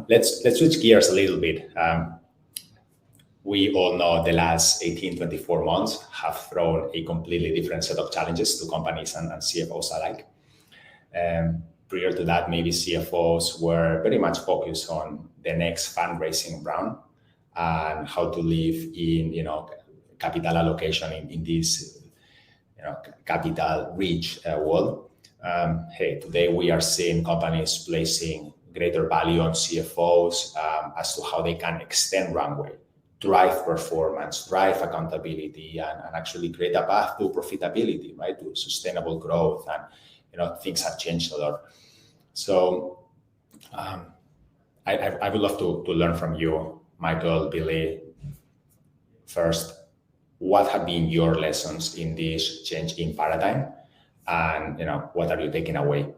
Let's switch gears a little bit. We all know the last 18, 24 months have thrown a completely different set of challenges to companies and CFOs alike. Prior to that, maybe CFOs were very much focused on the next fundraising round and how to live in, capital allocation in this, capital-rich world. Today we are seeing companies placing greater value on CFOs as to how they can extend runway, drive performance, drive accountability, and actually create a path to profitability, right, to sustainable growth. And things have changed a lot. So I would love to learn from you, Michael, Billy. First, what have been your lessons in this change in paradigm, and what are you taking away?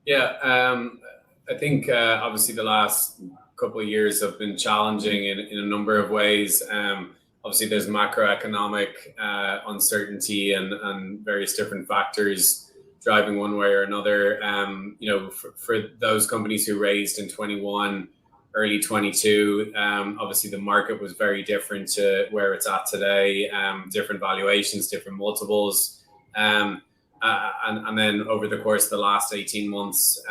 Yeah, I think obviously the last couple of years have been challenging in a number of ways. Obviously, there's macroeconomic uncertainty and various different factors driving one way or another. For those companies who raised in 21, early 22, obviously the market was very different to where it's at today. Different valuations, different multiples. And then over the course of the last 18 months,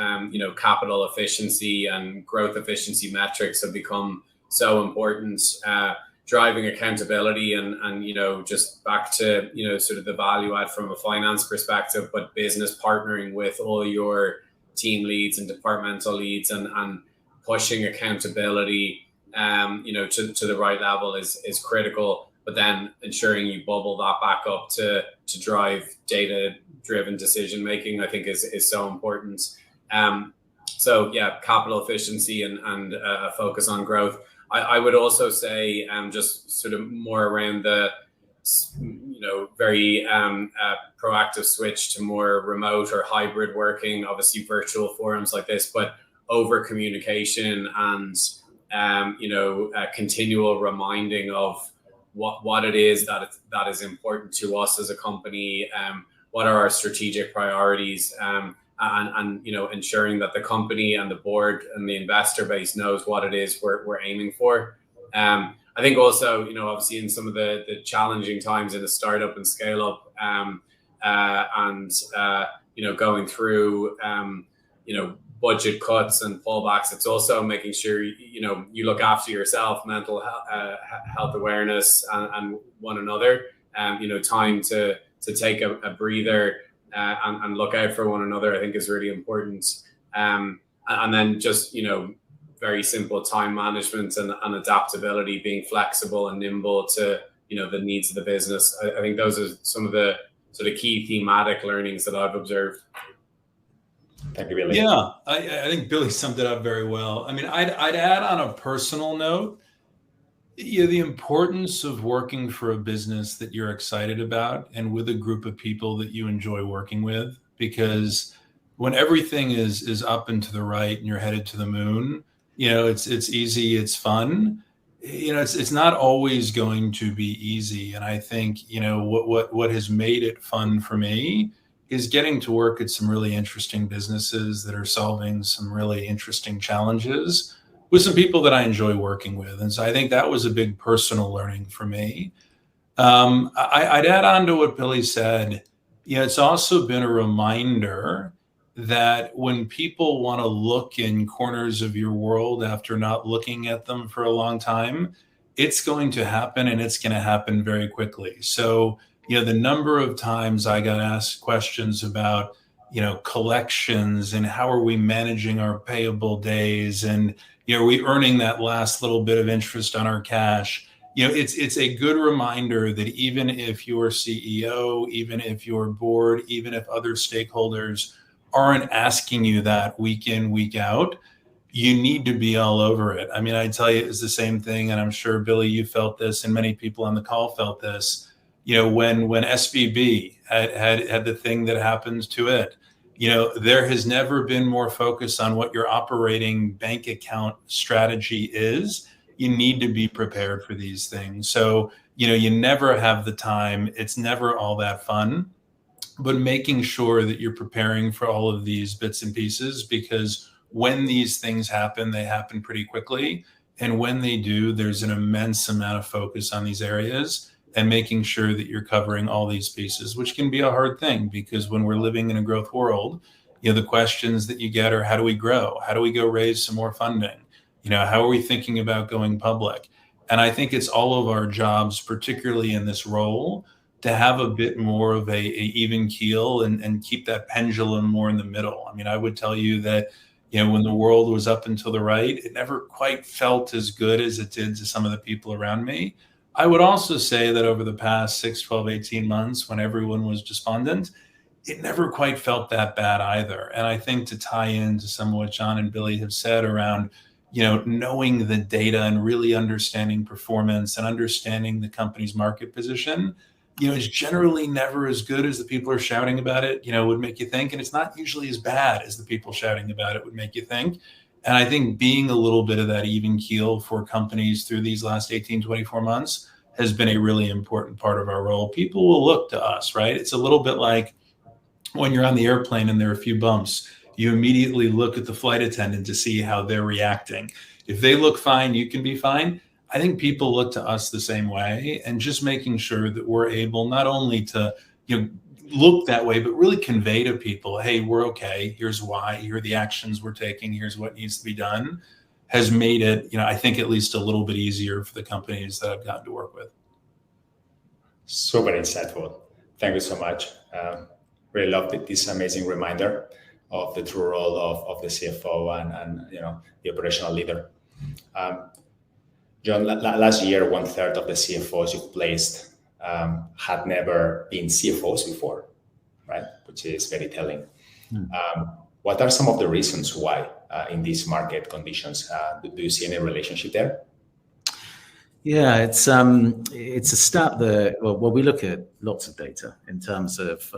capital efficiency and growth efficiency metrics have become so important, driving accountability and just back to, sort of the value add from a finance perspective, but business partnering with all your team leads and departmental leads and pushing accountability, to the right level is critical. But then ensuring you bubble that back up to drive data-driven decision making, I think is so important. So yeah, capital efficiency and a focus on growth. I would also say just sort of more around the very proactive switch to more remote or hybrid working. Obviously, virtual forums like this, but over communication and continual reminding of what it is that is important to us as a company, what are our strategic priorities, and ensuring that the company and the board and the investor base knows what it is we're aiming for. I think also, obviously in some of the challenging times in a startup and scale up, and going through budget cuts and pullbacks, it's also making sure you look after yourself, mental health awareness, and one another. Time to take a breather and look out for one another, I think is really important. And then just very simple time management and adaptability, being flexible and nimble to the needs of the business. I think those are some of the sort of key thematic learnings that I've observed. Thank you, Billy. Yeah, I think Billy summed it up very well. I mean, I'd add on a personal note, the importance of working for a business that you're excited about and with a group of people that you enjoy working with, because when everything is up and to the right and you're headed to the moon, it's easy, it's fun. It's not always going to be easy. And I think, what has made it fun for me is getting to work at some really interesting businesses that are solving some really interesting challenges with some people that I enjoy working with. And so I think that was a big personal learning for me. I'd add on to what Billy said. It's also been a reminder that when people want to look in corners of your world after not looking at them for a long time, it's going to happen, and it's going to happen very quickly. So, the number of times I got asked questions about, collections and how are we managing our payable days, and are we earning that last little bit of interest on our cash? It's a good reminder that even if your CEO, even if your board, even if other stakeholders aren't asking you that week in, week out, you need to be all over it. I mean, I tell you, it's the same thing, and I'm sure, Billy, you felt this, and many people on the call felt this. When SVB had the thing that happens to it, there has never been more focus on what your operating bank account strategy is. You need to be prepared for these things. So, you never have the time. It's never all that fun, but making sure that you're preparing for all of these bits and pieces, because when these things happen, they happen pretty quickly. And when they do, there's an immense amount of focus on these areas and making sure that you're covering all these pieces, which can be a hard thing because when we're living in a growth world, the questions that you get are, how do we grow? How do we go raise some more funding? How are we thinking about going public? And I think it's all of our jobs, particularly in this role, to have a bit more of a even keel and keep that pendulum more in the middle. I mean, I would tell you that, when the world was up and to the right, it never quite felt as good as it did to some of the people around me. I would also say that over the past 6, 12, 18 months, when everyone was despondent, it never quite felt that bad either. And I think to tie into some of what John and Billy have said around, knowing the data and really understanding performance and understanding the company's market position, is generally never as good as the people are shouting about it, would make you think. And it's not usually as bad as the people shouting about it would make you think. And I think being a little bit of that even keel for companies through these last 18, 24 months has been a really important part of our role. People will look to us, right? It's a little bit like when you're on the airplane and there are a few bumps, you immediately look at the flight attendant to see how they're reacting. If they look fine, you can be fine. I think people look to us the same way, and just making sure that we're able not only to, look that way, but really convey to people, hey, we're okay. Here's why. Here are the actions we're taking. Here's what needs to be done, has made it, I think at least a little bit easier for the companies that I've gotten to work with. Super insightful. Thank you so much. Really loved this amazing reminder of the true role of the CFO and the operational leader. John, last year, 1/3 of the CFOs you've placed had never been CFOs before, right? Which is very telling. What are some of the reasons why in these market conditions? Do you see any relationship there? Yeah, it's a stat that, well, we look at lots of data in terms of,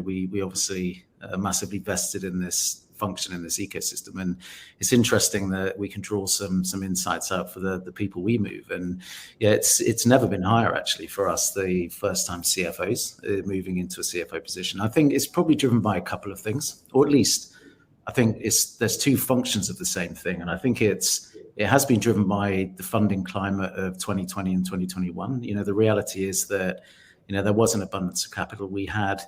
we obviously are massively vested in this function in this ecosystem, and it's interesting that we can draw some insights out for the people we move. And yeah, it's never been higher actually for us, the first time CFOs moving into a CFO position. I think it's probably driven by a couple of things, or at least I think there's two functions of the same thing, and I think it has been driven by the funding climate of 2020 and 2021. The reality is that there was an abundance of capital. We had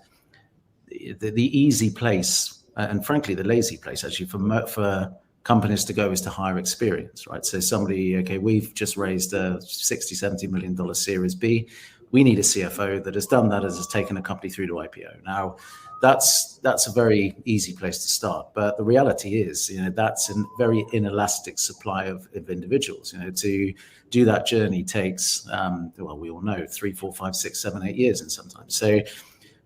the easy place, and frankly, the lazy place actually for companies to go is to hire experience, right? So we've just raised a $60-70 million Series B. We need a CFO that has done that, has taken a company through to IPO. Now, that's a very easy place to start. But the reality is, that's a very inelastic supply of individuals. To do that journey takes, we all know, 3, 4, 5, 6, 7, 8 years and sometimes. So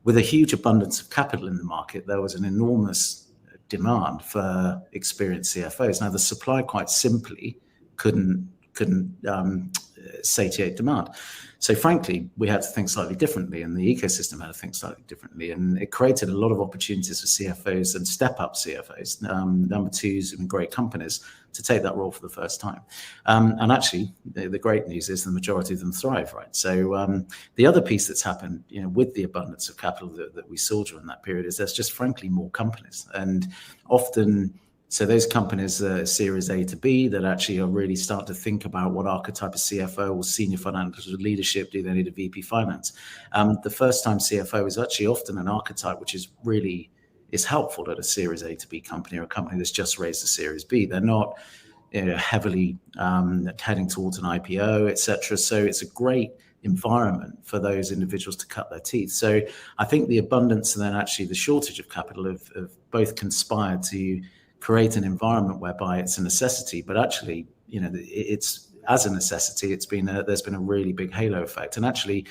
with a huge abundance of capital in the market, there was an enormous demand for experienced CFOs. Now, the supply quite simply couldn't satiate demand. So frankly, we had to think slightly differently, and the ecosystem had to think slightly differently. And it created a lot of opportunities for CFOs and step-up CFOs, number twos in great companies, to take that role for the first time. And actually, the great news is the majority of them thrive, right? So the other piece that's happened, with the abundance of capital that we saw during that period is there's just frankly more companies. And often, so those companies are Series A to B that actually are really starting to think about what archetype of CFO or senior financial leadership do they need a VP finance. The first time CFO is actually often an archetype which is helpful at a Series A to B company or a company that's just raised a Series B. They're not heavily heading towards an IPO, etc. So it's a great environment for those individuals to cut their teeth. So I think the abundance and then actually the shortage of capital have both conspired to create an environment whereby it's a necessity, but actually, it's as a necessity, there's been a really big halo effect. And actually,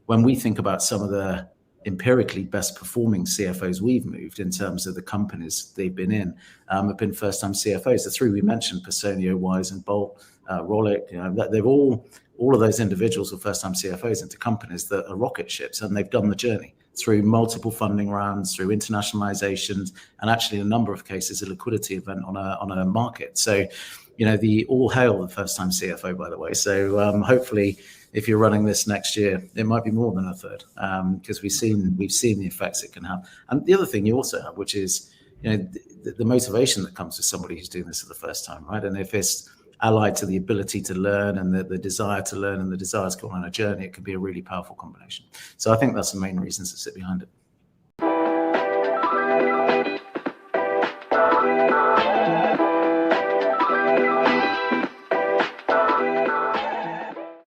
when we think about some of the empirically best performing CFOs we've moved in terms of the companies they've been in, have been first time CFOs. The three we mentioned, Personio, Wise, and Bolt, Rollick, they've all of those individuals were first time CFOs into companies that are rocket ships, and they've done the journey through multiple funding rounds, through internationalizations, and actually in a number of cases, a liquidity event on a market. So, the all hail the first time CFO, by the way. So hopefully, if you're running this next year, it might be more than a third, because we've seen the effects it can have. And the other thing you also have, which is, the motivation that comes with somebody who's doing this for the first time, right? And if it's allied to the ability to learn and the desire to learn and the desire to go on a journey, it could be a really powerful combination. So I think that's the main reasons that sit behind it.